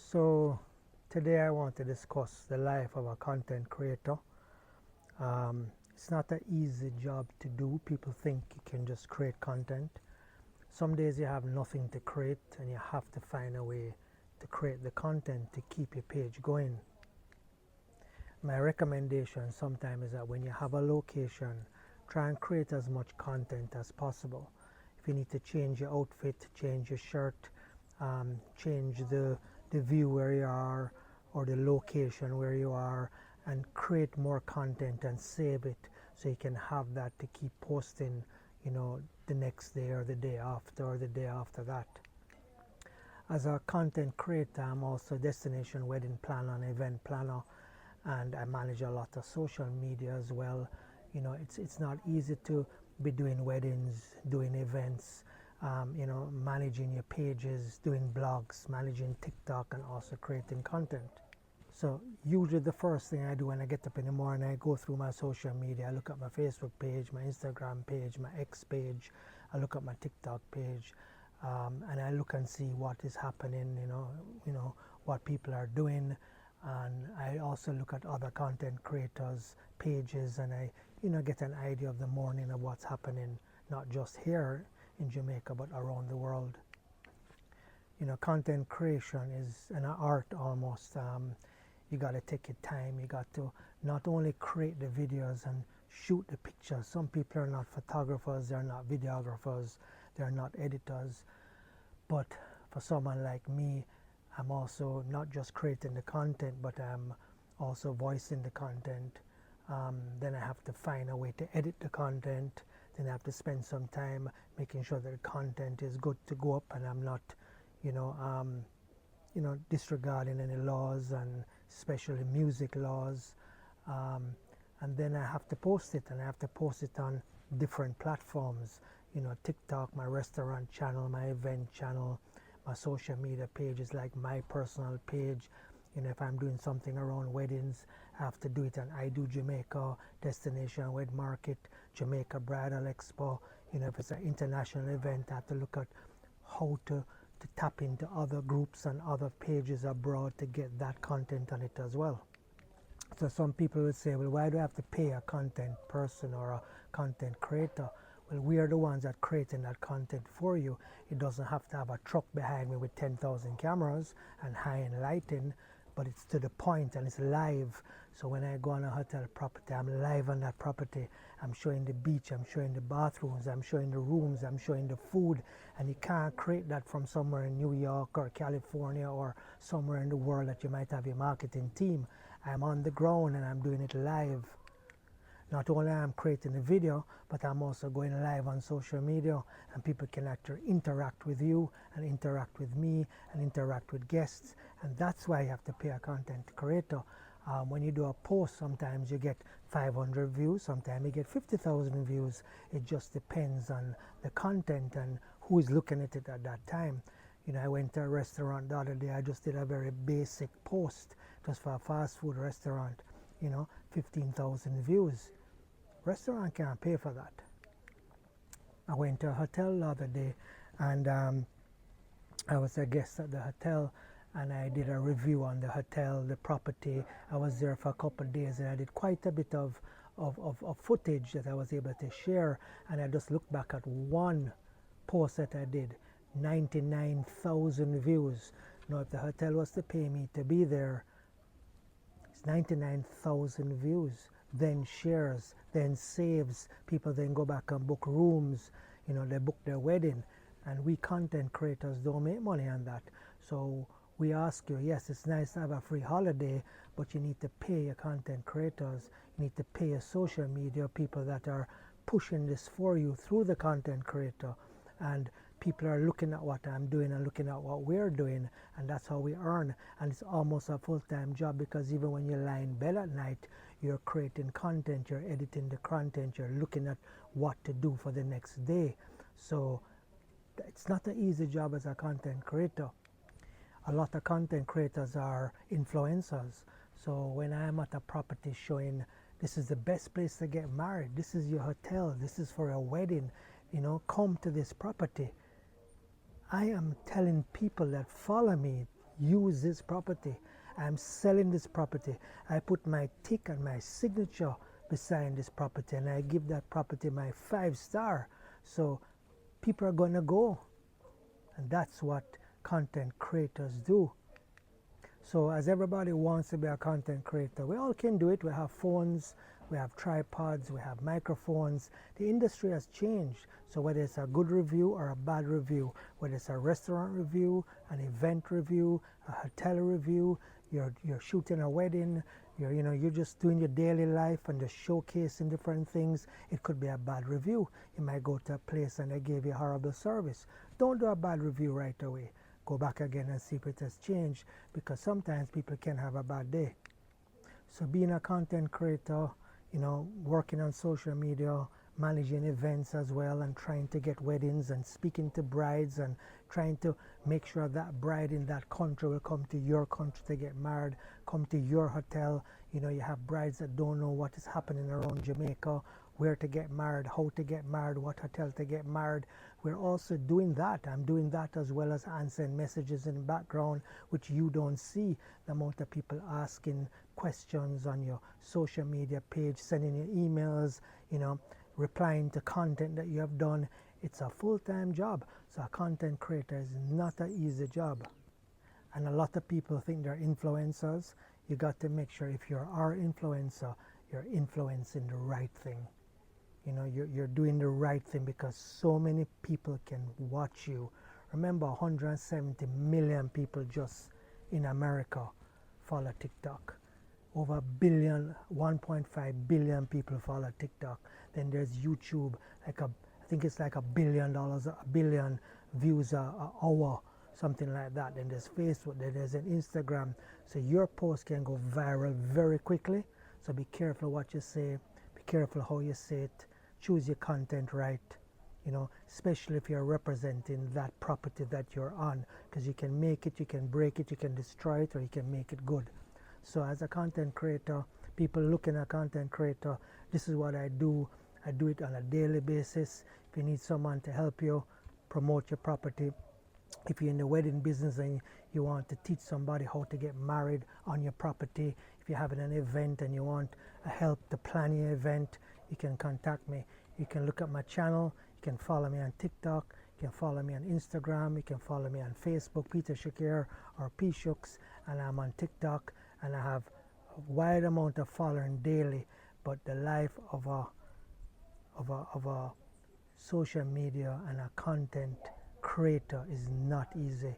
So today I want to discuss the life of a content creator. It's not an easy job to do. People think you can just create content. Some days you have nothing to create and you have to find a way to create the content to keep your page going. My recommendation sometimes is that when you have a location, try and create as much content as possible. If you need to change your outfit, change your shirt, change the view where you are or the location where you are, and create more content and save it so you can have that to keep posting, the next day or the day after or the day after that. As a content creator, I'm also a destination wedding planner and event planner, and I manage a lot of social media as well. It's not easy to be doing weddings, doing events, managing your pages, doing blogs, managing TikTok, and also creating content. So usually the first thing I do when I get up in the morning, I go through my social media. I look at my Facebook page, my Instagram page, my X page. I look at my TikTok page, and I look and see what is happening. What people are doing, and I also look at other content creators' pages, and I get an idea of the morning of what's happening, not just here in Jamaica but around the world. Content creation is an art almost. You got to take your time. You got to not only create the videos and shoot the pictures. Some people are not photographers, they're not videographers, they're not editors. But for someone like me, I'm also not just creating the content, but I'm also voicing the content. Then I have to find a way to edit the content. Then I have to spend some time making sure that the content is good to go up, and I'm not, disregarding any laws, and especially music laws. And then I have to post it, and I have to post it on different platforms. TikTok, my restaurant channel, my event channel, my social media pages like my personal page. If I'm doing something around weddings, I have to do it on I Do Jamaica, Destination Wed Market, Jamaica Bridal Expo. If it's an international event, I have to look at how to tap into other groups and other pages abroad to get that content on it as well. So some people will say, well, why do I have to pay a content person or a content creator? Well, we are the ones that creating that content for you. It doesn't have to have a truck behind me with 10,000 cameras and high-end lighting, but it's to the point and it's live. So when I go on a hotel property, I'm live on that property. I'm showing the beach, I'm showing the bathrooms, I'm showing the rooms, I'm showing the food. And you can't create that from somewhere in New York or California or somewhere in the world that you might have your marketing team. I'm on the ground and I'm doing it live. Not only am I creating a video, but I'm also going live on social media, and people can actually interact with you and interact with me and interact with guests. And that's why you have to pay a content creator. When you do a post, sometimes you get 500 views, sometimes you get 50,000 views. It just depends on the content and who is looking at it at that time. I went to a restaurant the other day. I just did a very basic post just for a fast food restaurant. 15,000 views. Restaurant can't pay for that. I went to a hotel the other day, and I was a guest at the hotel, and I did a review on the hotel, the property. I was there for a couple of days, and I did quite a bit of footage that I was able to share. And I just looked back at one post that I did, 99,000 views. Now, if the hotel was to pay me to be there, it's 99,000 views, then shares, then saves. People then go back and book rooms, they book their wedding. And we content creators don't make money on that. So we ask you, yes, it's nice to have a free holiday, but you need to pay your content creators. You need to pay your social media people that are pushing this for you through the content creator. And people are looking at what I'm doing and looking at what we're doing, and that's how we earn. And it's almost a full-time job, because even when you lie in bed at night, you're creating content, you're editing the content, you're looking at what to do for the next day. So it's not an easy job as a content creator. A lot of content creators are influencers. So when I'm at a property showing, this is the best place to get married, this is your hotel, this is for a wedding, come to this property, I am telling people that follow me, use this property. I'm selling this property. I put my tick and my signature beside this property, and I give that property my 5-star. So people are going to go. And that's what content creators do. So as everybody wants to be a content creator, we all can do it. We have phones, we have tripods, we have microphones. The industry has changed. So whether it's a good review or a bad review, whether it's a restaurant review, an event review, a hotel review, you're shooting a wedding, you're just doing your daily life and just showcasing different things, it could be a bad review. You might go to a place and they gave you horrible service. Don't do a bad review right away. Go back again and see if it has changed, because sometimes people can have a bad day. So being a content creator, working on social media, managing events as well, and trying to get weddings and speaking to brides and trying to make sure that bride in that country will come to your country to get married, come to your hotel. You have brides that don't know what is happening around Jamaica, where to get married, how to get married, what hotel to get married. We're also doing that. I'm doing that as well as answering messages in the background, which you don't see. The amount of people asking questions on your social media page, sending you emails, replying to content that you have done. It's a full-time job. So a content creator is not an easy job. And a lot of people think they're influencers. You got to make sure if you're our influencer, you're influencing the right thing. You're doing the right thing, because so many people can watch you. Remember, 170 million people just in America follow TikTok. Over 1.5 billion people follow TikTok. Then there's YouTube, I think it's like $1 billion, a billion views an hour, something like that. Then there's Facebook, then there's an Instagram. So your post can go viral very quickly. So be careful what you say, be careful how you say it, choose your content right, especially if you're representing that property that you're on, because you can make it, you can break it, you can destroy it, or you can make it good. So as a content creator, people looking at content creator, this is what I do. I do it on a daily basis. If you need someone to help you promote your property, if you're in the wedding business and you want to teach somebody how to get married on your property, if you're having an event and you want help to plan your event, you can contact me. You can look at my channel. You can follow me on TikTok. You can follow me on Instagram. You can follow me on Facebook, Peter Shakir or P Shooks, and I'm on TikTok. And I have a wide amount of following daily. But the life of a social media and a content creator is not easy.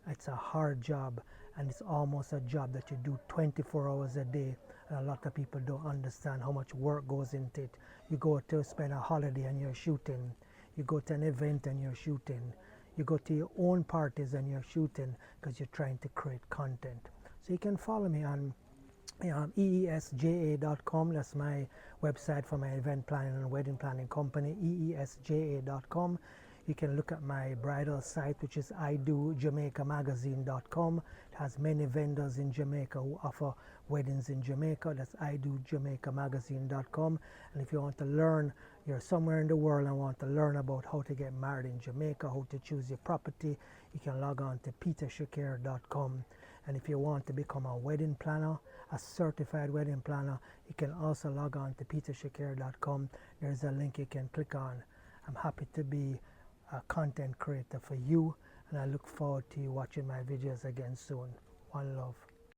It's a hard job, and it's almost a job that you do 24 hours a day. And a lot of people don't understand how much work goes into it. You go to spend a holiday and you're shooting. You go to an event and you're shooting. You go to your own parties and you're shooting, because you're trying to create content. So you can follow me on eesja.com. That's my website for my event planning and wedding planning company, eesja.com. You can look at my bridal site, which is idojamaicamagazine.com. It has many vendors in Jamaica who offer weddings in Jamaica. That's idojamaicamagazine.com. And if you want to learn, you're somewhere in the world and want to learn about how to get married in Jamaica, how to choose your property, you can log on to petershakir.com. And if you want to become a wedding planner, a certified wedding planner, you can also log on to petershakir.com. There's a link you can click on. I'm happy to be a content creator for you, and I look forward to you watching my videos again soon. One love.